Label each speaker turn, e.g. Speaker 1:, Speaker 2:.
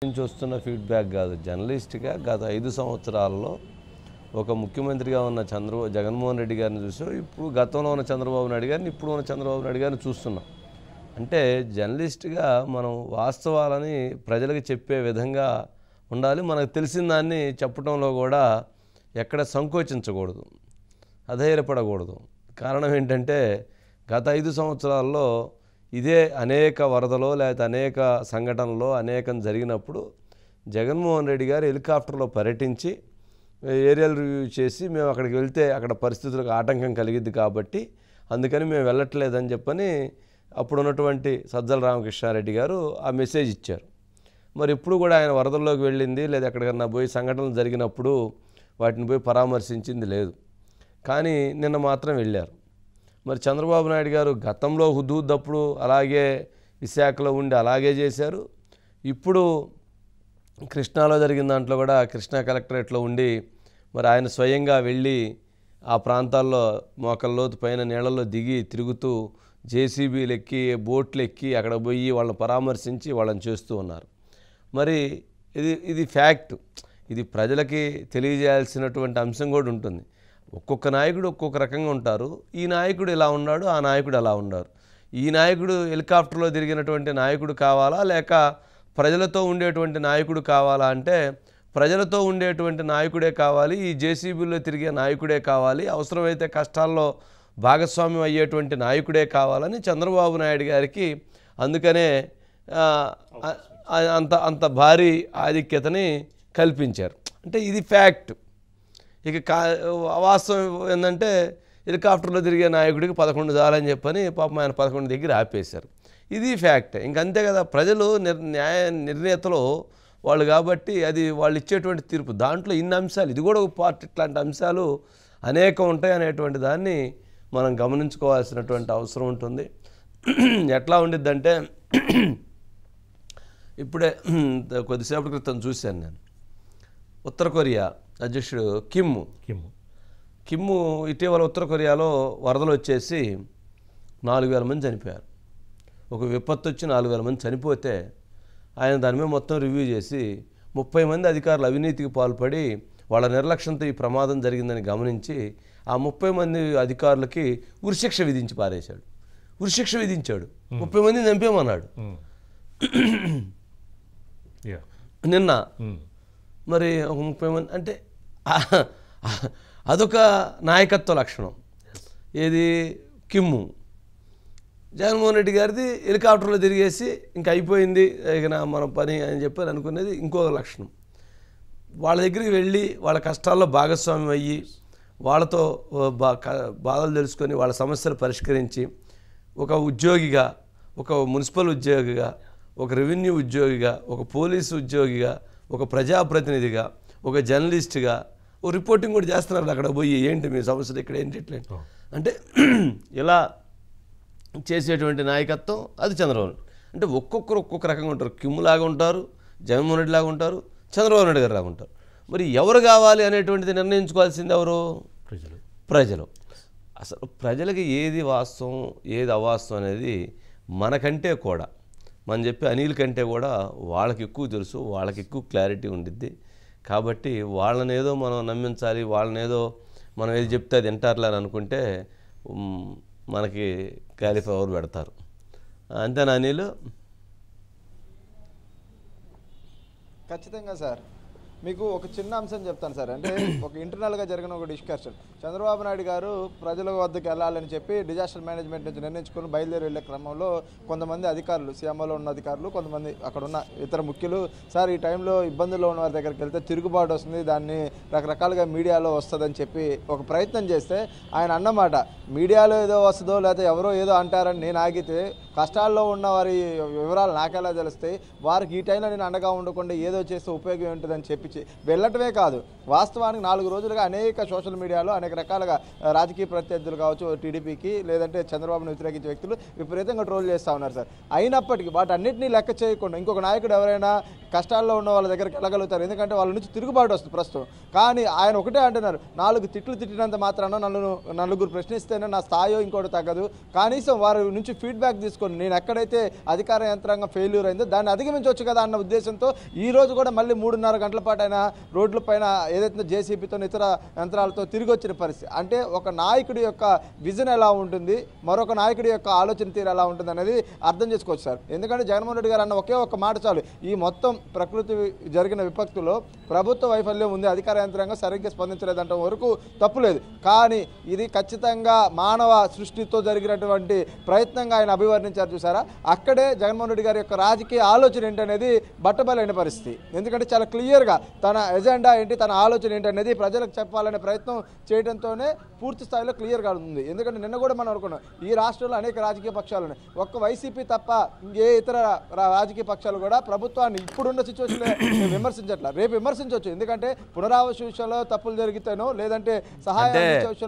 Speaker 1: నుంచి వస్తున్న ఫీడ్బ్యాక్ కాదు, జర్నలిస్ట్గా గత 5 సంవత్సరాల్లో ఒక ముఖ్యమంత్రిగా ఉన్న జగన్మోహన్ రెడ్డి గారిని చూసాం. ఇప్పుడు గతంలో ఉన్న చంద్రబాబు నాయుడు గారిని, ఇప్పుడు ఉన్న చంద్రబాబు నాయుడు గారిని చూస్తున్నాం. అంటే జర్నలిస్ట్గా మనం వాస్తవాలని ప్రజలకు చెప్పే విధంగా ఉండాలి. మనకు తెలిసిన దాన్ని చెప్పడంలో కూడా ఎక్కడ సంకోచించకూడదు, అధైర్యపడకూడదు. కారణం ఏంటంటే గత 5 సంవత్సరాల్లో ఇదే అనేక వరదలో లేకపోతే అనేక సంఘటనలో అనేకం జరిగినప్పుడు జగన్మోహన్ రెడ్డి గారు హెలికాప్టర్లో పర్యటించి ఏరియల్ రివ్యూ చేసి మేము అక్కడికి వెళ్తే అక్కడ పరిస్థితులకు ఆటంకం కలిగిద్ది కాబట్టి అందుకని మేము వెళ్ళట్లేదని చెప్పని అప్పుడు ఉన్నటువంటి సజ్జల రామకృష్ణారెడ్డి గారు ఆ మెసేజ్ ఇచ్చారు. మరి ఇప్పుడు కూడా ఆయన వరదల్లోకి వెళ్ళింది లేదా ఎక్కడికన్నా పోయి సంఘటనలు జరిగినప్పుడు వాటిని పోయి పరామర్శించింది లేదు. కానీ నిన్న మాత్రం వెళ్ళారు. మరి చంద్రబాబు నాయుడు గారు గతంలో హుద్హుద్దప్పుడు అలాగే విశాఖలో ఉండి అలాగే చేశారు. ఇప్పుడు కృష్ణాలో జరిగిన దాంట్లో కూడా కృష్ణా కలెక్టరేట్లో ఉండి మరి ఆయన స్వయంగా వెళ్ళి ఆ ప్రాంతాల్లో మోకల్లోతు పైన నీళ్ళల్లో దిగి తిరుగుతూ జేసీబీలు ఎక్కి బోట్లు ఎక్కి అక్కడ పోయి వాళ్ళని పరామర్శించి వాళ్ళని చేస్తూ ఉన్నారు. మరి ఇది ఫ్యాక్ట్. ఇది ప్రజలకి తెలియజేయాల్సినటువంటి అంశం కూడా ఉంటుంది. ఒక్కొక్క నాయకుడు ఒక్కొక్క రకంగా ఉంటారు. ఈ నాయకుడు ఇలా ఉన్నాడు, ఆ నాయకుడు అలా ఉన్నారు. ఈ నాయకుడు హెలికాప్టర్లో తిరిగినటువంటి నాయకుడు కావాలా లేక ప్రజలతో ఉండేటువంటి నాయకుడు కావాలా అంటే ప్రజలతో ఉండేటువంటి నాయకుడే కావాలి, ఈ జేసీబీలో తిరిగే నాయకుడే కావాలి, అవసరమైతే కష్టాల్లో భాగస్వామ్యం అయ్యేటువంటి నాయకుడే కావాలని చంద్రబాబు నాయుడు గారికి అందుకనే అంత భారీ ఆధిక్యతని కల్పించారు. అంటే ఇది ఫ్యాక్ట్. ఇక వాస్తవం ఏంటంటే హెలికాప్టర్లో తిరిగే నాయకుడికి 11 చాలని చెప్పని పాపం ఆయన 11 దగ్గర ఆపేశారు. ఇది ఫ్యాక్ట్. ఇంకంతే కదా, ప్రజలు న్యాయ నిర్ణేతలు వాళ్ళు కాబట్టి అది వాళ్ళు ఇచ్చేటువంటి తీర్పు. దాంట్లో ఇన్ని అంశాలు, ఇది కూడా ఒక పార్ట్, ఇట్లాంటి అంశాలు అనేకం ఉంటాయి అనేటువంటి దాన్ని మనం గమనించుకోవాల్సినటువంటి అవసరం ఉంటుంది. ఎట్లా ఉండిద్దంటే ఇప్పుడే కొద్దిసేపటి క్రితం చూశాను నేను, ఉత్తర కొరియా అధ్యక్షుడు కిమ్ ఇటీవల ఉత్తర కొరియాలో వరదలు వచ్చేసి 4,000 మంది చనిపోయారు. ఒక విపత్తు వచ్చి 4,000 మంది చనిపోతే ఆయన దాని మీద మొత్తం రివ్యూ చేసి 30 మంది అధికారులు అవినీతికి పాల్పడి వాళ్ళ నిర్లక్ష్యంతో ఈ ప్రమాదం జరిగిందని గమనించి ఆ 30 మంది అధికారులకి ఉరిశిక్ష విధించి పారేశాడు. ఉరిశిక్ష విధించాడు. 30 మందిని చంపేమన్నాడు నిన్న. మరి ఒక 30 మంది అంటే అదొక నాయకత్వ లక్షణం. ఏది కిమ్ము. జగన్మోహన్ రెడ్డి గారిది హెలికాప్టర్లో తిరిగేసి ఇంకా అయిపోయింది ఇక మన పని అని చెప్పి అనుకునేది ఇంకొక లక్షణం. వాళ్ళ దగ్గరికి వెళ్ళి వాళ్ళ కష్టాల్లో భాగస్వామ్యం అయ్యి వాళ్ళతో బాధలు తెలుసుకొని వాళ్ళ సమస్యలు పరిష్కరించి ఒక ఉద్యోగిగా, ఒక మున్సిపల్ ఉద్యోగిగా, ఒక రెవెన్యూ ఉద్యోగిగా, ఒక పోలీసు ఉద్యోగిగా, ఒక ప్రజాప్రతినిధిగా, ఒక జర్నలిస్ట్గా ఓ రిపోర్టింగ్ కూడా చేస్తున్నారు. అక్కడ పోయి ఏంటి మీ సమస్యలు, ఇక్కడ ఏంటి ఇట్లా అంటే ఇలా చేసేటువంటి నాయకత్వం అది చంద్రబాబు. అంటే ఒక్కొక్కరు ఒక్కొక్క రకంగా ఉంటారు. కిమ్ములాగా ఉంటారు, జగన్మోహన్ రెడ్డి లాగా ఉంటారు, చంద్రబాబు నాయుడు గారు లాగా ఉంటారు. మరి ఎవరు కావాలి అనేటువంటిది నిర్ణయించుకోవాల్సింది ఎవరు? ప్రజలు. అసలు ప్రజలకి ఏది వాస్తవం ఏది అవాస్తవం అనేది మనకంటే కూడా, మనం చెప్పే అనిల్ కంటే కూడా వాళ్ళకి ఎక్కువ తెలుసు, వాళ్ళకి ఎక్కువ క్లారిటీ ఉండిద్ది. కాబట్టి వాళ్ళని ఏదో మనం నమ్మించాలి, వాళ్ళని ఏదో మనం ఏది చెప్తే అది వింటారులే అని అనుకుంటే మనకి క్యాలిఫ్లవర్ పెడతారు. అంతేనా అనిల్?
Speaker 2: ఖచ్చితంగా సార్. మీకు ఒక చిన్న అంశం చెప్తాను సార్. అంటే ఒక ఇంటర్నల్గా జరిగిన ఒక డిస్కషన్, చంద్రబాబు నాయుడు గారు ప్రజల వద్దకు వెళ్ళాలని చెప్పి డిజాస్టర్ మేనేజ్మెంట్ నుంచి నిర్ణయించుకొని బయలుదేరి వెళ్ళే క్రమంలో కొంతమంది అధికారులు, సీఎంఓలో ఉన్న అధికారులు, కొంతమంది అక్కడ ఉన్న ఇతర ముఖ్యులు, సార్ ఈ టైంలో ఇబ్బందుల్లో ఉన్న వారి దగ్గరికి వెళ్తే తిరుగుబాటు వస్తుంది, దాన్ని రకరకాలుగా మీడియాలో వస్తుందని చెప్పి ఒక ప్రయత్నం చేస్తే ఆయన అన్నమాట, మీడియాలో ఏదో వస్తుందో లేకపోతే ఎవరో ఏదో అంటారని నేను ఆగితే కష్టాల్లో ఉన్న వారి వివరాలు నాకెలా తెలుస్తాయి, వారికి ఈ టైంలో నేను అండగా ఉండకుండా ఏదో చేస్తే ఉపయోగం ఉంటుందని చెప్పి చెప్పించి వెళ్ళటమే కాదు, వాస్తవానికి 4 రోజులుగా అనేక సోషల్ మీడియాలో అనేక రకాలుగా రాజకీయ ప్రత్యర్థులు కావచ్చు టీడీపీకి లేదంటే చంద్రబాబును వ్యతిరేకించే వ్యక్తులు విపరీతంగా ట్రోల్ చేస్తూ ఉన్నారు సార్. అయినప్పటికీ వాటన్నిటినీ లెక్క చేయకుండా ఇంకొక నాయకుడు ఎవరైనా కష్టాల్లో ఉన్న వాళ్ళ దగ్గరికి వెళ్ళగలుగుతారు, ఎందుకంటే వాళ్ళ నుంచి తిరుగుబాటు వస్తుంది ప్రస్తుతం. కానీ ఆయన ఒకటే అంటున్నారు, 4 తిట్లు తిట్టినంత మాత్రాన నలుగురు ప్రశ్నిస్తేనే నా స్థాయో ఇంకోటి తగ్గదు, కనీసం వారి నుంచి ఫీడ్బ్యాక్ తీసుకొని నేను ఎక్కడైతే అధికార యంత్రాంగం ఫెయిల్యూర్ అయిందో దాన్ని అధిగమించవచ్చు కదా అన్న ఉద్దేశంతో ఈ రోజు కూడా మళ్ళీ 3.5 గంటల పాటు ఆయన రోడ్ల పైన ఏదైతే జేసీబీతో ఇతర యంత్రాలతో తిరిగి వచ్చిన పరిస్థితి. అంటే ఒక నాయకుడి యొక్క విజన్ ఎలా ఉంటుంది, మరొక నాయకుడి యొక్క ఆలోచన తీరు ఎలా ఉంటుంది అనేది అర్థం చేసుకోవచ్చు సార్. ఎందుకంటే జగన్మోహన్ రెడ్డి గారు అన్న ఒకే ఒక్క మాట చాలు, ఈ మొత్తం ప్రకృతి జరిగిన విపత్తులో ప్రభుత్వ వైఫల్యం ఉంది, అధికార యంత్రాంగం సరిగ్గా స్పందించలేదంటే వరకు తప్పులేదు. కానీ ఇది ఖచ్చితంగా మానవ సృష్టితో జరిగినటువంటి ప్రయత్నంగా ఆయన అభివర్ణించారు చూసారా. అక్కడే జగన్మోహన్ రెడ్డి గారి యొక్క రాజకీయ ఆలోచన ఏంటనేది బట్టబయలైన పరిస్థితి. ఎందుకంటే చాలా క్లియర్గా తన ఎజెండా ఏంటి, తన ఆలోచన ఏంటనేది ప్రజలకు చెప్పాలనే ప్రయత్నం చేయడంతోనే పూర్తి స్థాయిలో క్లియర్గా ఉంది. ఎందుకంటే నిన్న కూడా మనం అనుకున్నాం, ఈ రాష్ట్రంలో అనేక రాజకీయ పక్షాలు ఉన్నాయి, ఒక్క వైసీపీ తప్ప ఏ ఇతర రాజకీయ పక్షాలు కూడా ప్రభుత్వాన్ని ఇప్పుడున్న సిచ్యువేషన్లో విమర్శించట్ల, రేపు విమర్శించవచ్చు. ఎందుకంటే పునరావాస విషయంలో తప్పులు జరిగితేనో లేదంటే సహాయం